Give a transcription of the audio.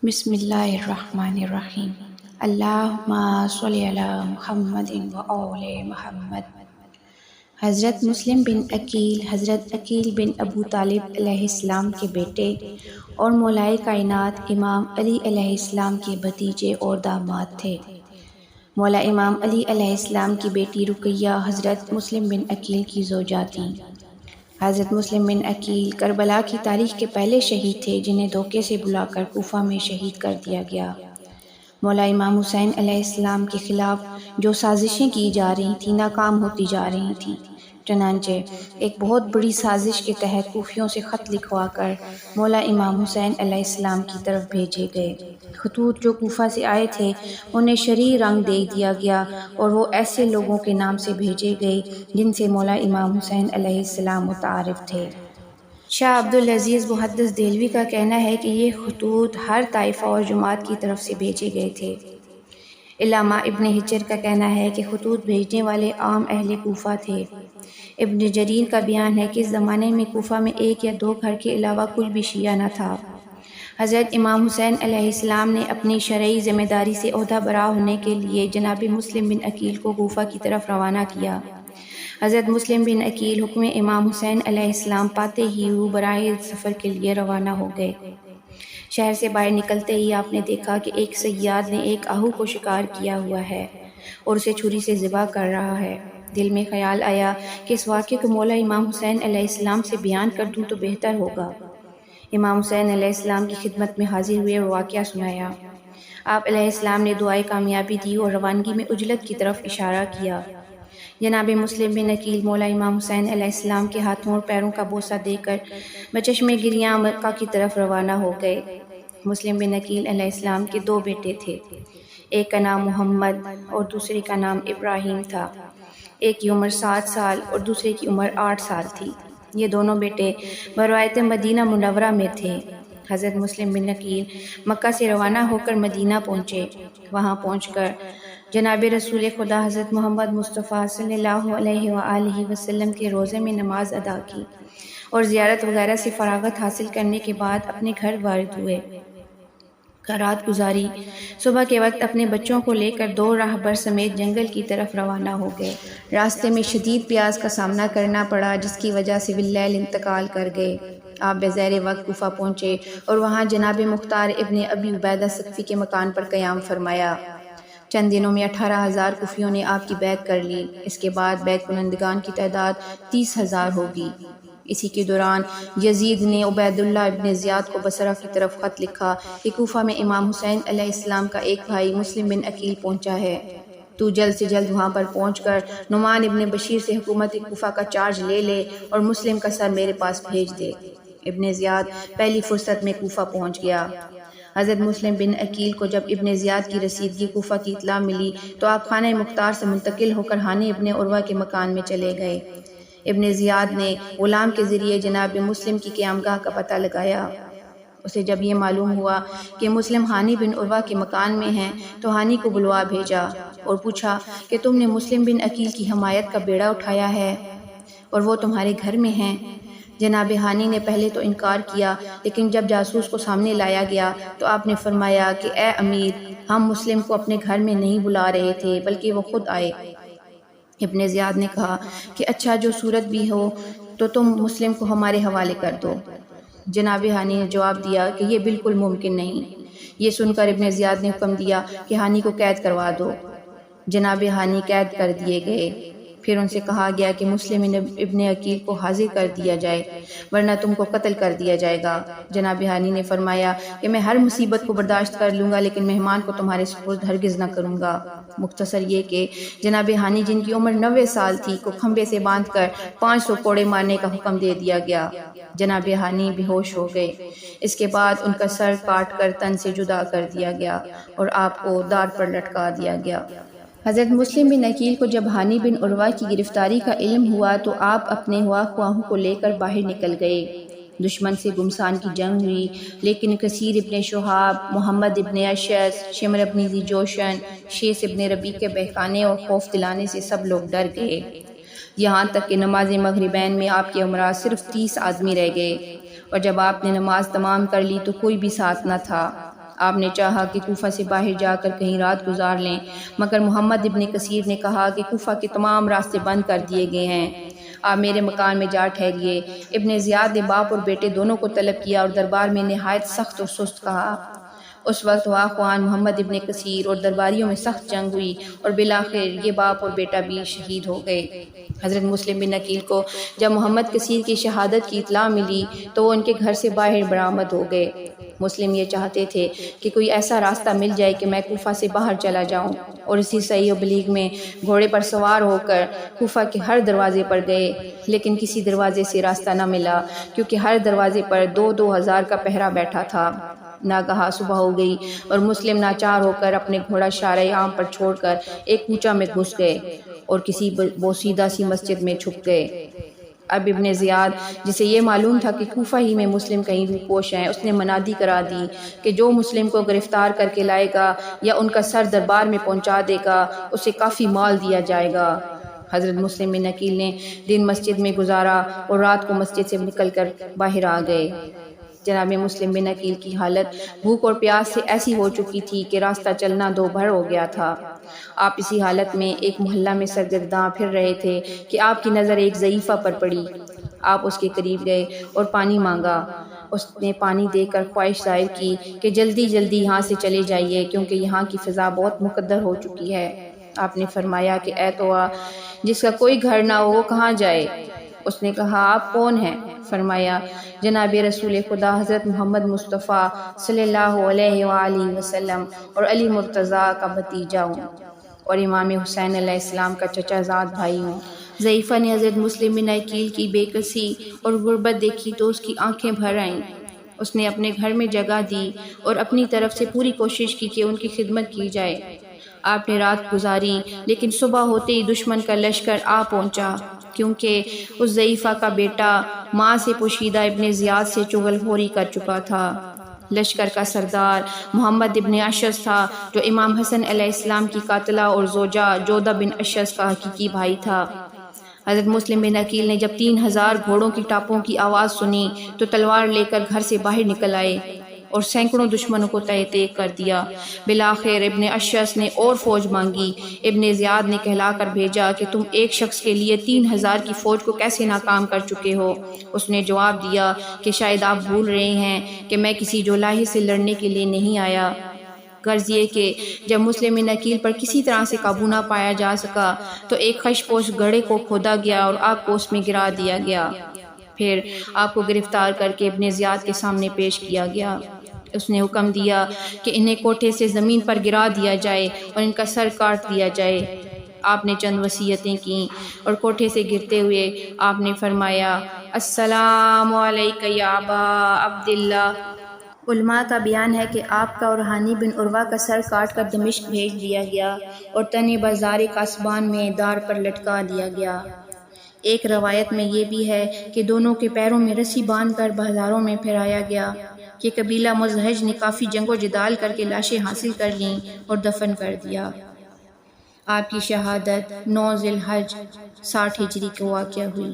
بسم اللہ الرحمن الرحیم۔ اللہم صلی علی محمد و آل محمد۔ حضرت مسلم بن عقیل حضرت عقیل بن ابو طالب علیہ السلام کے بیٹے اور مولائے کائنات امام علی علیہ السلام کے بھتیجے اور داماد تھے۔ مولا امام علی علیہ السلام کی بیٹی رقیہ حضرت مسلم بن عقیل کی زوجہ تھیں۔ حضرت مسلم بن عقیل کربلا کی تاریخ کے پہلے شہید تھے جنہیں دھوکے سے بلا کر کوفہ میں شہید کر دیا گیا۔ مولا امام حسین علیہ السلام کے خلاف جو سازشیں کی جا رہی تھیں ناکام ہوتی جا رہی تھیں، چنانچہ ایک بہت بڑی سازش کے تحت کوفیوں سے خط لکھوا کر مولا امام حسین علیہ السلام کی طرف بھیجے گئے۔ خطوط جو کوفہ سے آئے تھے انہیں شرعی رنگ دے دیا گیا اور وہ ایسے لوگوں کے نام سے بھیجے گئے جن سے مولا امام حسین علیہ السلام متعارف تھے۔ شاہ عبدالعزیز محدث دہلوی کا کہنا ہے کہ یہ خطوط ہر طائفہ اور جماعت کی طرف سے بھیجے گئے تھے۔ علامہ ابن حجر کا کہنا ہے کہ خطوط بھیجنے والے عام اہل کوفہ تھے۔ ابن جریر کا بیان ہے کہ اس زمانے میں کوفہ میں 1 یا 2 گھر کے علاوہ کوئی بھی شیعہ نہ تھا۔ حضرت امام حسین علیہ السلام نے اپنی شرعی ذمہ داری سے عہدہ برا ہونے کے لیے جناب مسلم بن عقیل کو کوفہ کی طرف روانہ کیا۔ حضرت مسلم بن عقیل حکم امام حسین علیہ السلام پاتے ہی وہ براہ سفر کے لیے روانہ ہو گئے۔ شہر سے باہر نکلتے ہی آپ نے دیکھا کہ ایک صیاد نے ایک آہو کو شکار کیا ہوا ہے اور اسے چھری سے ذبح کر رہا ہے۔ دل میں خیال آیا کہ اس واقعے کو مولا امام حسین علیہ السلام سے بیان کر دوں تو بہتر ہوگا۔ امام حسین علیہ السلام کی خدمت میں حاضر ہوئے اور واقعہ سنایا۔ آپ علیہ السلام نے دعائے کامیابی دی اور روانگی میں عجلت کی طرف اشارہ کیا۔ جناب مسلم بن عقیل مولا امام حسین علیہ السلام کے ہاتھوں اور پیروں کا بوسہ دے کر بچشمے گریاں مکہ کی طرف روانہ ہو گئے۔ مسلم بن عقیل علیہ السلام کے 2 بیٹے تھے، ایک کا نام محمد اور دوسرے کا نام ابراہیم تھا۔ ایک کی عمر 7 سال اور دوسرے کی عمر 8 سال تھی۔ یہ دونوں بیٹے بروایت مدینہ منورہ میں تھے۔ حضرت مسلم بن عقیل مکہ سے روانہ ہو کر مدینہ پہنچے۔ وہاں پہنچ کر جناب رسول خدا حضرت محمد مصطفیٰ صلی اللہ علیہ وآلہ وسلم کے روضے میں نماز ادا کی اور زیارت وغیرہ سے فراغت حاصل کرنے کے بعد اپنے گھر وارد ہوئے۔ رات گزاری۔ صبح کے وقت اپنے بچوں کو لے کر 2 راہبر سمیت جنگل کی طرف روانہ ہو گئے۔ راستے میں شدید پیاس کا سامنا کرنا پڑا جس کی وجہ سے باللیل انتقال کر گئے۔ آپ بظاہر وقت کوفہ پہنچے اور وہاں جناب مختار ابن ابی عبیدہ ثقفی کے مکان پر قیام فرمایا۔ چند دنوں میں 18,000 کوفیوں نے آپ کی بیعت کر لی۔ اس کے بعد بیعت کنندگان کی تعداد 30,000 ہوگی۔ اسی کے دوران یزید نے عبید اللہ ابن زیاد کو بصرہ کی طرف خط لکھا کہ کوفہ میں امام حسین علیہ السلام کا ایک بھائی مسلم بن عقیل پہنچا ہے، تو جلد سے جلد وہاں پر پہنچ کر نعمان ابن بشیر سے حکومت کوفہ کا چارج لے لے اور مسلم کا سر میرے پاس بھیج دے۔ ابن زیاد پہلی فرصت میں کوفہ پہنچ گیا۔ حضرت مسلم بن عقیل کو جب ابن زیاد کی رسیدگی کوفہ کی اطلاع ملی تو آپ خانہ مختار سے منتقل ہو کر ہانی ابن عروہ کے مکان میں چلے گئے۔ ابن زیاد نے غلام کے ذریعے جناب مسلم کی قیامگاہ کا پتہ لگایا۔ اسے جب یہ معلوم ہوا کہ مسلم ہانی بن عروہ کے مکان میں ہیں تو ہانی کو بلوا بھیجا اور پوچھا کہ تم نے مسلم بن عقیل کی حمایت کا بیڑا اٹھایا ہے اور وہ تمہارے گھر میں ہیں؟ جناب ہانی نے پہلے تو انکار کیا، لیکن جب جاسوس کو سامنے لایا گیا تو آپ نے فرمایا کہ اے امیر، ہم مسلم کو اپنے گھر میں نہیں بلا رہے تھے بلکہ وہ خود آئے۔ ابن زیاد نے کہا کہ اچھا، جو صورت بھی ہو تو تم مسلم کو ہمارے حوالے کر دو۔ جناب ہانی نے جواب دیا کہ یہ بالکل ممکن نہیں۔ یہ سن کر ابن زیاد نے حکم دیا کہ ہانی کو قید کروا دو۔ جناب ہانی قید کر دیے گئے۔ پھر ان سے کہا گیا کہ مسلم ابن عقیل کو حاضر کر دیا جائے ورنہ تم کو قتل کر دیا جائے گا۔ جناب ہانی نے فرمایا کہ میں ہر مصیبت کو برداشت کر لوں گا لیکن مہمان کو تمہارے سپرد ہرگز نہ کروں گا۔ مختصر یہ کہ جناب ہانی جن کی عمر 90 سال تھی کو کھمبے سے باندھ کر 500 کوڑے مارنے کا حکم دے دیا گیا۔ جناب ہانی بے ہوش ہو گئے۔ اس کے بعد ان کا سر کاٹ کر تن سے جدا کر دیا گیا اور آپ کو دار پر لٹکا دیا گیا۔ حضرت مسلم بن عقیل کو جب ہانی بن عروہ کی گرفتاری کا علم ہوا تو آپ اپنے ہوا خواہوں کو لے کر باہر نکل گئے۔ دشمن سے گمسان کی جنگ ہوئی، لیکن کثیر ابن شہاب، محمد ابن اشعث، شمر ابن ذی جوشن، شیس ابن ربیع کے بہکانے اور خوف دلانے سے سب لوگ ڈر گئے، یہاں تک کہ نماز مغربین میں آپ کے امراء صرف 30 آدمی رہ گئے، اور جب آپ نے نماز تمام کر لی تو کوئی بھی ساتھ نہ تھا۔ آپ نے چاہا کہ کوفہ سے باہر جا کر کہیں رات گزار لیں، مگر محمد ابن کثیر نے کہا کہ کوفہ کے تمام راستے بند کر دیے گئے ہیں، آپ میرے مکان میں جا ٹھہریے۔ ابن زیاد نے باپ اور بیٹے دونوں کو طلب کیا اور دربار میں نہایت سخت اور سست کہا۔ اس وقت واخوان محمد ابن کثیر اور درباریوں میں سخت جنگ ہوئی اور بالآخر یہ باپ اور بیٹا بھی شہید ہو گئے۔ حضرت مسلم بن عقیل کو جب محمد کثیر کی شہادت کی اطلاع ملی تو وہ ان کے گھر سے باہر برآمد ہو گئے۔ مسلم یہ چاہتے تھے کہ کوئی ایسا راستہ مل جائے کہ میں کوفہ سے باہر چلا جاؤں، اور اسی صحیح و بلیغ میں گھوڑے پر سوار ہو کر کوفہ کے ہر دروازے پر گئے، لیکن کسی دروازے سے راستہ نہ ملا کیونکہ ہر دروازے پر 2,000 کا پہرہ بیٹھا تھا۔ ناگہاں صبح ہو گئی اور مسلم ناچار ہو کر اپنے گھوڑا شارع عام پر چھوڑ کر ایک کوچہ میں گھس گئے اور کسی بوسیدہ سی مسجد میں چھپ گئے۔ اب ابن زیاد، جسے یہ معلوم تھا کہ کوفہ ہی میں مسلم کہیں روپوش ہیں، اس نے منادی کرا دی کہ جو مسلم کو گرفتار کر کے لائے گا یا ان کا سر دربار میں پہنچا دے گا اسے کافی مال دیا جائے گا۔ حضرت مسلم بن عقیل نے دن مسجد میں گزارا اور رات کو مسجد سے نکل کر باہر آ گئے۔ جناب مسلم بن عقیل کی حالت بھوک اور پیاس سے ایسی ہو چکی تھی کہ راستہ چلنا دو بھر ہو گیا تھا۔ آپ اسی حالت میں ایک محلہ میں سرگرداں پھر رہے تھے کہ آپ کی نظر ایک ضعیفہ پر پڑی۔ آپ اس کے قریب گئے اور پانی مانگا۔ اس نے پانی دے کر خواہش ظاہر کی کہ جلدی جلدی یہاں سے چلے جائیے کیونکہ یہاں کی فضا بہت مقدر ہو چکی ہے۔ آپ نے فرمایا کہ اے توآ، جس کا کوئی گھر نہ ہو وہ کہاں جائے؟ اس نے کہا آپ کون ہیں؟ فرمایا جناب رسول خدا حضرت محمد مصطفیٰ صلی اللہ علیہ وآلہ وسلم اور علی مرتضیٰ کا بھتیجا ہوں اور امام حسین علیہ السلام کا چچا زاد بھائی ہوں۔ ضعیفہ نے حضرت مسلم بن عقیل کی بے کسی اور غربت دیکھی تو اس کی آنکھیں بھر آئیں۔ اس نے اپنے گھر میں جگہ دی اور اپنی طرف سے پوری کوشش کی کہ ان کی خدمت کی جائے۔ آپ نے رات گزاری لیکن صبح ہوتے ہی دشمن کا لشکر آ پہنچا، کیونکہ اس ضعیفہ کا بیٹا ماں سے پوشیدہ ابن زیاد سے چغل خوری کر چکا تھا۔ لشکر کا سردار محمد ابن اشعث تھا جو امام حسن علیہ السلام کی قاتلہ اور زوجہ جودہ بن اشعث کا حقیقی بھائی تھا۔ حضرت مسلم بن عقیل نے جب 3,000 گھوڑوں کی ٹاپوں کی آواز سنی تو تلوار لے کر گھر سے باہر نکل آئے اور سینکڑوں دشمنوں کو تہہ تیغ کر دیا۔ بالآخر ابن اشعث نے اور فوج مانگی۔ ابن زیاد نے کہلا کر بھیجا کہ تم ایک شخص کے لیے 3,000 کی فوج کو کیسے ناکام کر چکے ہو؟ اس نے جواب دیا کہ شاید آپ بھول رہے ہیں کہ میں کسی جولاہے سے لڑنے کے لیے نہیں آیا۔ غرض یہ کہ جب مسلم بن عقیل پر کسی طرح سے قابو نہ پایا جا سکا تو ایک خش پوش گڑھے کو کھودا گیا اور آگ کو اس میں گرا دیا گیا۔ پھر آپ کو گرفتار کر کے ابن زیاد کے سامنے پیش کیا گیا۔ اس نے حکم دیا کہ انہیں کوٹھے سے زمین پر گرا دیا جائے اور ان کا سر کاٹ دیا جائے۔ آپ نے چند وصیتیں کیں اور کوٹھے سے گرتے ہوئے آپ نے فرمایا السلام علیک یا ابا عبداللہ۔ علماء کا بیان ہے کہ آپ کا اور ہانی بن عروہ کا سر کاٹ کر دمشق بھیج دیا گیا اور تن بازار قاسبان میں دار پر لٹکا دیا گیا۔ ایک روایت میں یہ بھی ہے کہ دونوں کے پیروں میں رسی باندھ کر بازاروں میں پھرایا گیا۔ کہ قبیلہ مزہج نے کافی جنگ و جدال کر کے لاشیں حاصل کر لیں اور دفن کر دیا۔ آپ کی شہادت 9 ذی الحجہ 60 ہجری کو واقع ہوئی۔